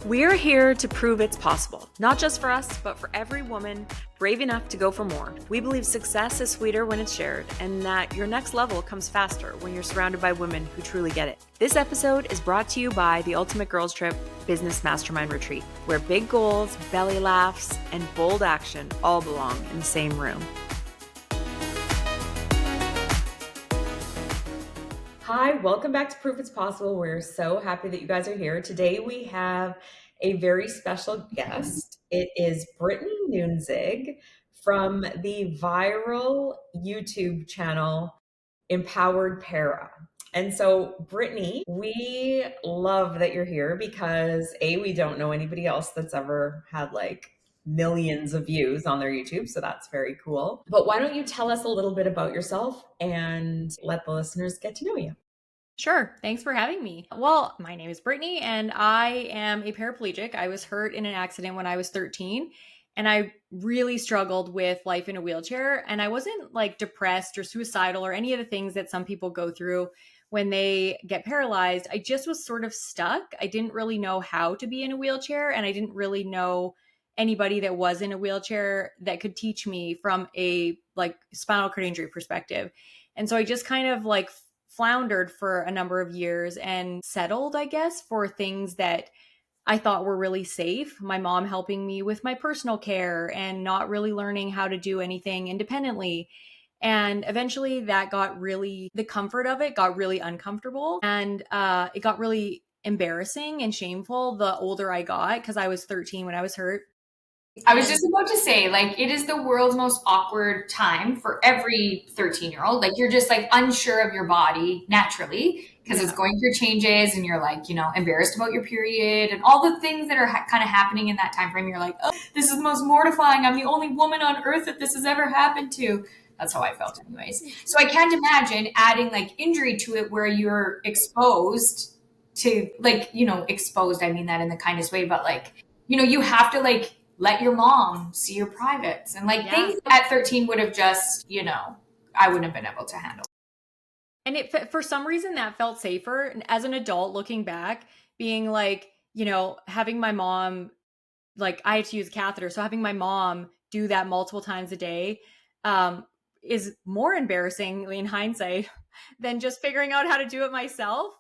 We're here to prove it's possible, not just for us, but for every woman brave enough to go for more. We believe success is sweeter when it's shared, and that your next level comes faster when you're surrounded by women who truly get it. This episode is brought to you by the Ultimate Girls Trip Business Mastermind Retreat, where big goals, belly laughs, and bold action all belong in the same room. Hi, welcome back to Proof It's Possible. We're so happy that you guys are here. Today we have a very special guest. It is Brittany Noonzig from the viral YouTube channel Empowered Para. And so, Brittany, we love that you're here because we don't know anybody else that's ever had like millions of views on their YouTube. So that's very cool. But why don't you tell us a little bit about yourself and let the listeners get to know you? Sure. Thanks for having me. Well, my name is Brittany and I am a paraplegic. I was hurt in an accident when I was 13 and I really struggled with life in a wheelchair. And I wasn't like depressed or suicidal or any of the things that some people go through when they get paralyzed. I just was sort of stuck. I didn't really know how to be in a wheelchair and I didn't really know anybody that was in a wheelchair that could teach me from a like spinal cord injury perspective. And so I just kind of like floundered for a number of years and settled, I guess, for things that I thought were really safe. My mom helping me with my personal care and not really learning how to do anything independently. And eventually the comfort of it got really uncomfortable and it got really embarrassing and shameful the older I got because I was 13 when I was hurt. I was just about to say, like, it is the world's most awkward time for every 13-year-old. Like, you're just like unsure of your body naturally because it's going through changes and you're like, embarrassed about your period and all the things that are kind of happening in that time frame. You're like, oh, this is the most mortifying. I'm the only woman on earth that this has ever happened to. That's how I felt anyways. So I can't imagine adding like injury to it where you're exposed to like, exposed. I mean that in the kindest way, but like, you have to like, let your mom see your privates and like things at 13 would have just, I wouldn't have been able to handle. And for some reason that felt safer. And as an adult looking back, being like, having my mom, like I had to use a catheter. So having my mom do that multiple times a day is more embarrassing in hindsight than just figuring out how to do it myself.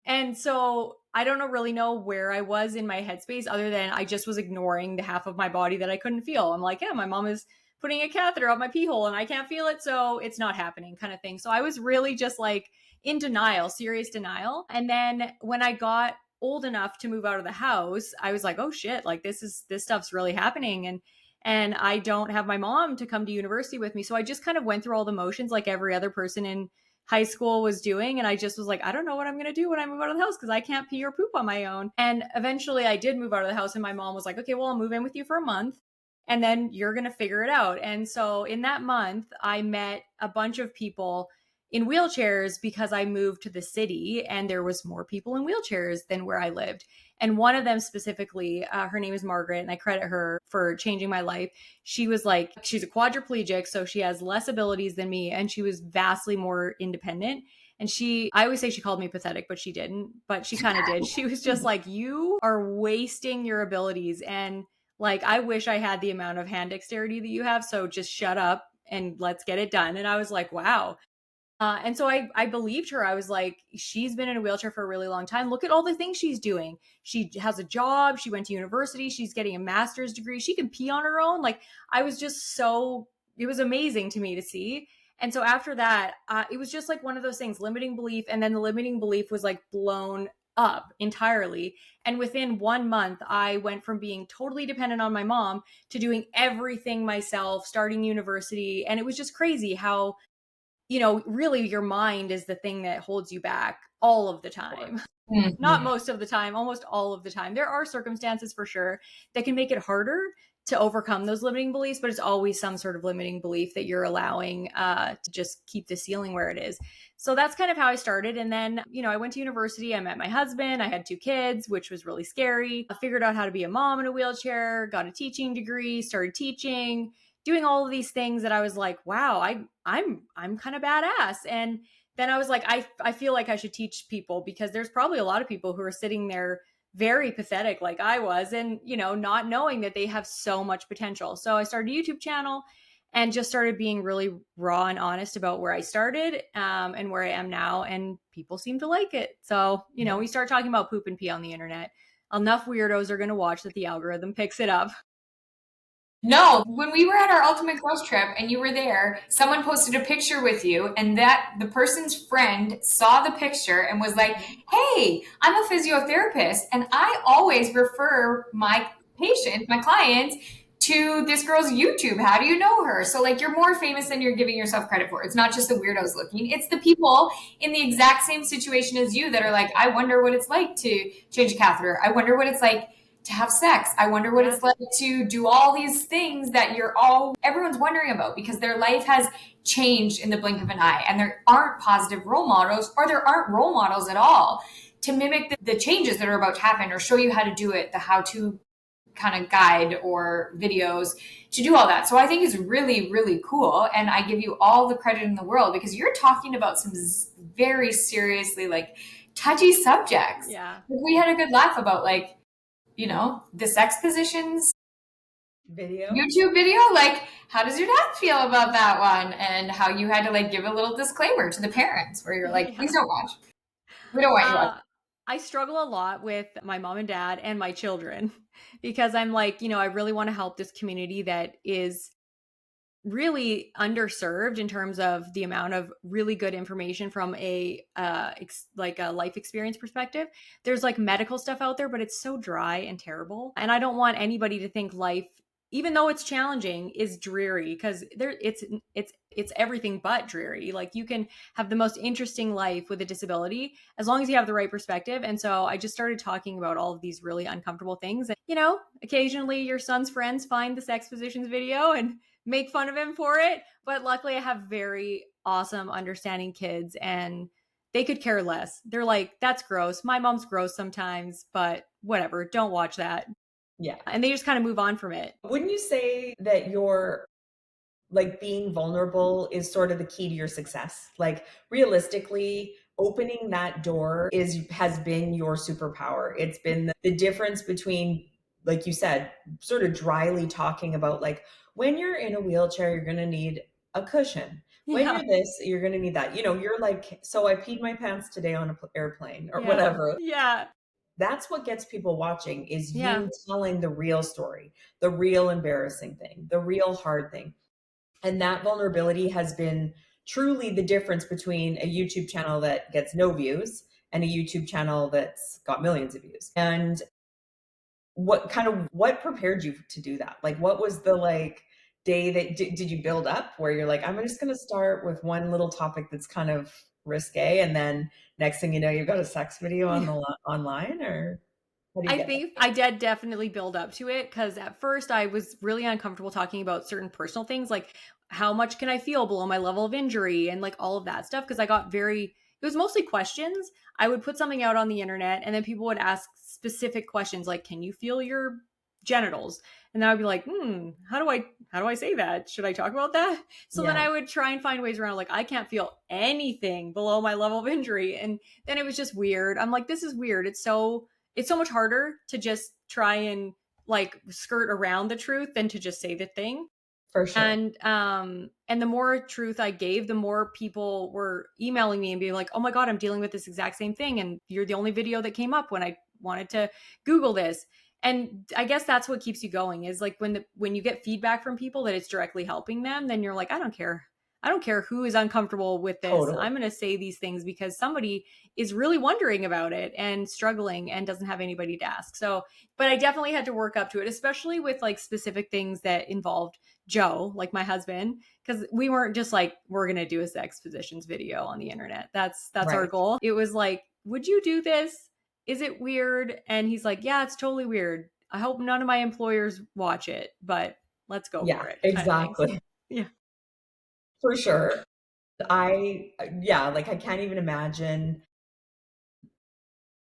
And so I don't really know where I was in my headspace other than I just was ignoring the half of my body that I couldn't feel. I'm like, yeah, my mom is putting a catheter up my pee hole and I can't feel it. So it's not happening kind of thing. So I was really just like in denial, serious denial. And then when I got old enough to move out of the house, I was like, oh shit, like this stuff's really happening. And I don't have my mom to come to university with me. So I just kind of went through all the motions like every other person in high school was doing. And I just was like, I don't know what I'm going to do when I move out of the house because I can't pee or poop on my own. And eventually I did move out of the house and my mom was like, okay, well, I'll move in with you for a month and then you're going to figure it out. And so in that month, I met a bunch of people in wheelchairs because I moved to the city and there was more people in wheelchairs than where I lived. And one of them specifically, her name is Margaret, and I credit her for changing my life. She was like, she's a quadriplegic, so she has less abilities than me, and she was vastly more independent. And I always say she called me pathetic, but she didn't, but she kind of did. She was just like, you are wasting your abilities. And like, I wish I had the amount of hand dexterity that you have. So just shut up and let's get it done. And I was like, wow. And so I believed her. I was like, she's been in a wheelchair for a really long time. Look at all the things she's doing. She has a job. She went to university. She's getting a master's degree. She can pee on her own. Like I was just it was amazing to me to see. And so after that, it was just like one of those things, limiting belief. And then the limiting belief was like blown up entirely. And within 1 month, I went from being totally dependent on my mom to doing everything myself, starting university. And it was just crazy how really your mind is the thing that holds you back all of the time. Mm-hmm. Not most of the time, almost all of the time. There are circumstances for sure that can make it harder to overcome those limiting beliefs, but it's always some sort of limiting belief that you're allowing to just keep the ceiling where it is. So that's kind of how I started. And then, I went to university, I met my husband, I had 2 kids, which was really scary. I figured out how to be a mom in a wheelchair, got a teaching degree, started teaching, doing all of these things that I was like, wow, I'm kind of badass. And then I was like, I feel like I should teach people because there's probably a lot of people who are sitting there very pathetic like I was, and, you know, not knowing that they have so much potential. So I started a YouTube channel and just started being really raw and honest about where I started, and where I am now. And people seem to like it. So, you know, we start talking about poop and pee on the internet. Enough weirdos are going to watch that the algorithm picks it up. No, when we were at our ultimate girls trip and you were there, someone posted a picture with you, and that the person's friend saw the picture and was like, "Hey, I'm a physiotherapist, and I always refer my patients, my clients, to this girl's YouTube. How do you know her?" So, like, you're more famous than you're giving yourself credit for. It's not just the weirdos looking, it's the people in the exact same situation as you that are like, "I wonder what it's like to change a catheter. I wonder what it's like to have sex. I wonder what it's like to do all these things that everyone's wondering about, because their life has changed in the blink of an eye, and there aren't positive role models, or there aren't role models at all to mimic the changes that are about to happen, or show you how to do it, the how to kind of guide or videos to do all that. So I think it's really, really cool. And I give you all the credit in the world, because you're talking about some very seriously, like, touchy subjects. Yeah. We had a good laugh about, like, you know, the sex positions video, YouTube video. Like, how does your dad feel about that one? And how you had to, like, give a little disclaimer to the parents where you're like, please don't watch. We don't want you watching. I struggle a lot with my mom and dad and my children because I'm like, you know, I really want to help this community that is really underserved in terms of the amount of really good information from a like a life experience perspective. There's like medical stuff out there, but it's so dry and terrible. And I don't want anybody to think life, even though it's challenging, is dreary, because it's everything but dreary. Like, you can have the most interesting life with a disability as long as you have the right perspective. And so I just started talking about all of these really uncomfortable things. And, you know, occasionally your son's friends find the sex positions video and make fun of him for it. But luckily I have very awesome, understanding kids, and they could care less. They're like, that's gross. My mom's gross sometimes, but whatever, don't watch that. yeah. And they just kind of move on from it. Wouldn't you say that you're like being vulnerable is sort of the key to your success? Like, realistically, opening that door has been your superpower. It's been the difference between, like you said, sort of dryly talking about, like, when you're in a wheelchair, you're going to need a cushion. When you're this, you're going to need that. You know, you're like, so I peed my pants today on an airplane or whatever. Yeah. That's what gets people watching, is Yeah. you telling the real story, the real embarrassing thing, the real hard thing. And that vulnerability has been truly the difference between a YouTube channel that gets no views and a YouTube channel that's got millions of views. And what prepared you to do that? Like, what was the, like, day that did you build up where you're like, I'm just going to start with one little topic that's kind of risque, and then next thing you know, you've got a sex video on online? Or I think I did definitely build up to it, because at first I was really uncomfortable talking about certain personal things, like how much can I feel below my level of injury and like all of that stuff, because it was mostly questions. I would put something out on the internet and then people would ask specific questions like, can you feel your genitals? And then I would be like, how do I say that? Should I talk about that? So then I would try and find ways around, like, I can't feel anything below my level of injury. And then it was just weird. I'm like, this is weird. It's so much harder to just try and like skirt around the truth than to just say the thing. For sure. And the more truth I gave, the more people were emailing me and being like, oh my God, I'm dealing with this exact same thing. And you're the only video that came up when I wanted to Google this. And I guess that's what keeps you going, is like when you get feedback from people that it's directly helping them, then you're like, I don't care. I don't care who is uncomfortable with this. Totally. I'm going to say these things because somebody is really wondering about it and struggling and doesn't have anybody to ask. So, but I definitely had to work up to it, especially with like specific things that involved Joe, like my husband, because we weren't just like, we're going to do a sex positions video on the internet. That's right. Our goal. It was like, would you do this? Is it weird? And he's like, yeah, it's totally weird. I hope none of my employers watch it, but let's go for it. Exactly. Yeah. For sure. I can't even imagine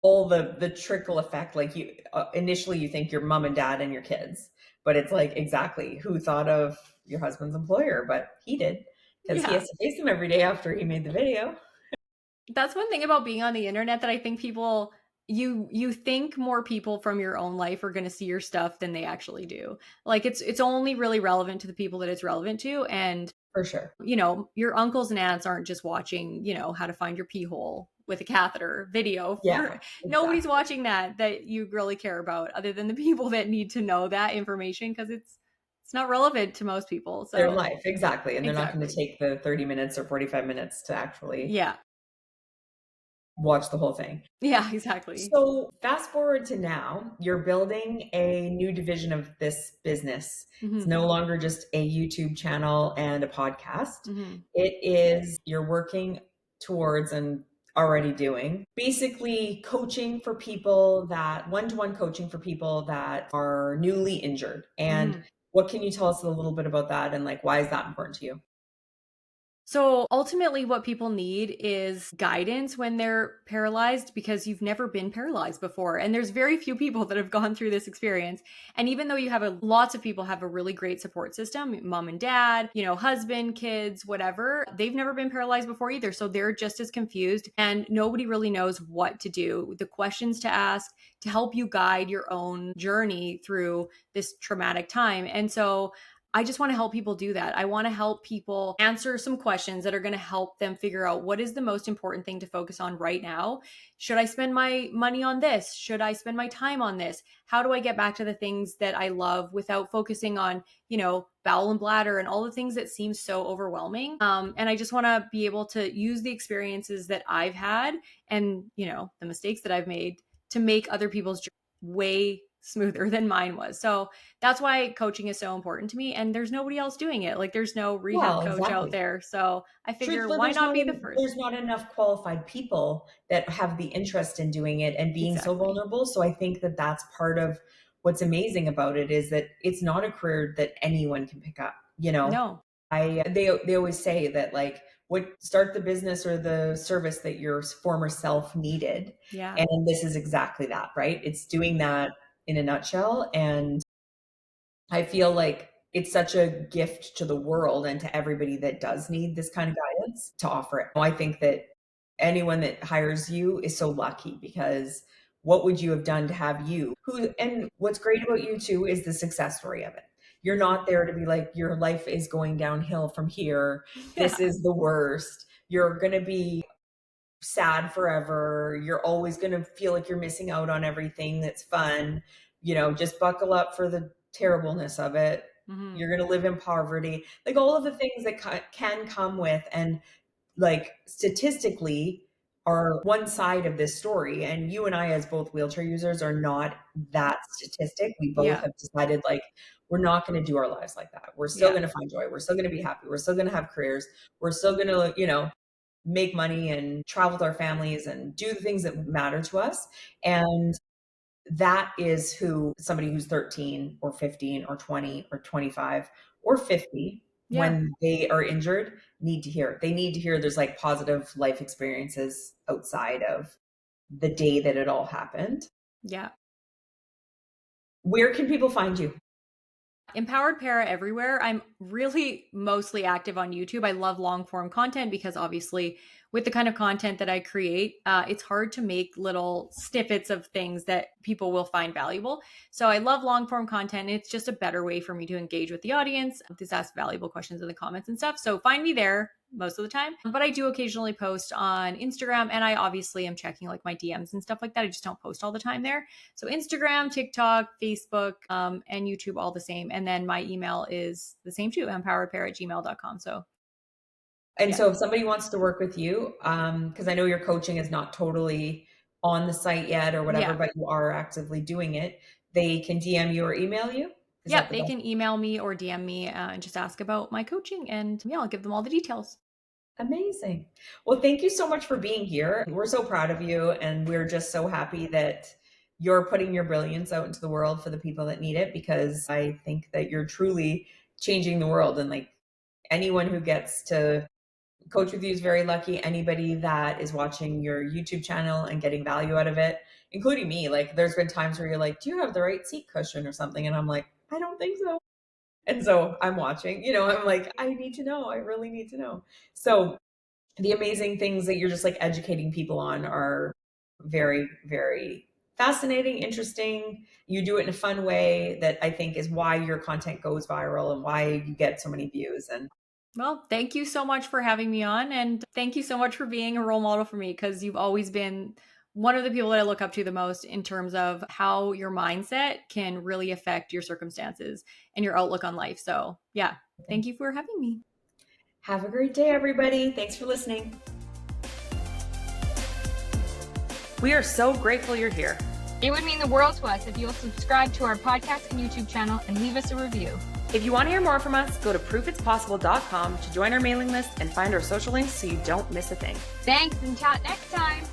all the trickle effect. Like, you initially you think your mom and dad and your kids, but it's like, exactly, who thought of your husband's employer? But he did, because he has to face them every day after he made the video. That's one thing about being on the internet that I think people, you think more people from your own life are going to see your stuff than they actually do. Like it's only really relevant to the people that it's relevant to, and For sure. your uncles and aunts aren't just watching, how to find your pee hole with a catheter video Yeah, for nobody's exactly. watching that you really care about other than the people that need to know that information because it's not relevant to most people. Their So, life, exactly, and they're not gonna exactly. take the 30 minutes or 45 minutes to actually Yeah. watch the whole thing. Yeah, exactly. So, fast forward to now, you're building a new division of this business. It's Mhm. no longer just a YouTube channel and a podcast. Mhm. It is you're working towards and already doing basically coaching for people that one-to-one coaching for people that are newly injured. And Mhm. what can you tell us a little bit about that and like why is that important to you? So ultimately, what people need is guidance when they're paralyzed because you've never been paralyzed before. And there's very few people that have gone through this experience. And even though you have lots of people have a really great support system, mom and dad, husband, kids, whatever, they've never been paralyzed before either. So they're just as confused and nobody really knows what to do, the questions to ask to help you guide your own journey through this traumatic time. And so I just want to help people do that. I want to help people answer some questions that are going to help them figure out what is the most important thing to focus on right now. Should I spend my money on this? Should I spend my time on this? How do I get back to the things that I love without focusing on, bowel and bladder and all the things that seem so overwhelming? And I just want to be able to use the experiences that I've had and, the mistakes that I've made to make other people's journey way smoother than mine was. So that's why coaching is so important to me. And there's nobody else doing it. Like there's no rehab Well, coach out exactly. there. So I figure Truthfully, why not be the first? there's not enough qualified people that have the interest in doing it and being so Exactly. vulnerable. So I think that that's part of what's amazing about it is that it's not a career that anyone can pick up. No. They always say that like what start the business or the service that your former self needed, Yeah. and this is exactly that, right? It's doing that in a nutshell, and I feel like it's such a gift to the world and to everybody that does need this kind of guidance to offer it. I think that anyone that hires you is so lucky because what would you have done to have you who and what's great about you too is the success story of it. You're not there to be like your life is going downhill from here. This Yeah. is the worst. You're going to be sad forever. You're always going to feel like you're missing out on everything that's fun. Just buckle up for the terribleness of it. Hmm. You're going to live in poverty. Like all of the things that can come with, and like statistically, are one side of this story. And you and I, as both wheelchair users, are not that statistic. We both Yeah. have decided like, we're not going to do our lives like that. We're still Yeah. going to find joy. We're still going to be happy. We're still going to have careers. We're still going to, make money and travel with our families and do the things that matter to us. And that is who somebody who's 13 or 15 or 20 or 25 or 50 Yeah. when they are injured need to hear. They need to hear there's like positive life experiences outside of the day that it all happened. Yeah. Where can people find you? Empowered Para everywhere. I'm really mostly active on YouTube. I love long form content because obviously, with the kind of content that I create, it's hard to make little snippets of things that people will find valuable. So I love long form content. It's just a better way for me to engage with the audience, just ask valuable questions in the comments and stuff. So find me there most of the time. But I do occasionally post on Instagram and I obviously am checking like my DMs and stuff like that. I just don't post all the time there. So Instagram, TikTok, Facebook, and YouTube, all the same. And then my email is the same too, empoweredpair@gmail.com. So And yeah. so if somebody wants to work with you, because I know your coaching is not totally on the site yet or whatever, Yeah. but you are actively doing it, they can DM you or email you? Is that Yeah. the They best? can email me or DM me and just ask about my coaching. And yeah, I'll give them all the details. Amazing. Well, thank you so much for being here. We're so proud of you, and we're just so happy that you're putting your brilliance out into the world for the people that need it, because I think that you're truly changing the world. And like anyone who gets to coach with you is very lucky. Anybody that is watching your YouTube channel and getting value out of it, including me, like there's been times where you're like, do you have the right seat cushion or something? And I'm like, I don't think so. And so I'm watching, I'm like, I need to know. I really need to know. So the amazing things that you're just like educating people on are very, very fascinating, interesting. You do it in a fun way that I think is why your content goes viral and why you get so many views. And well, thank you so much for having me on. And thank you so much for being a role model for me, because you've always been one of the people that I look up to the most in terms of how your mindset can really affect your circumstances and your outlook on life. So, yeah, thank you for having me. have a great day, everybody. Thanks for listening. We are so grateful you're here. It would mean the world to us if you'll subscribe to our podcast and YouTube channel and leave us a review. If you want to hear more from us, go to proofitspossible.com to join our mailing list and find our social links so you don't miss a thing. Thanks, and chat next time.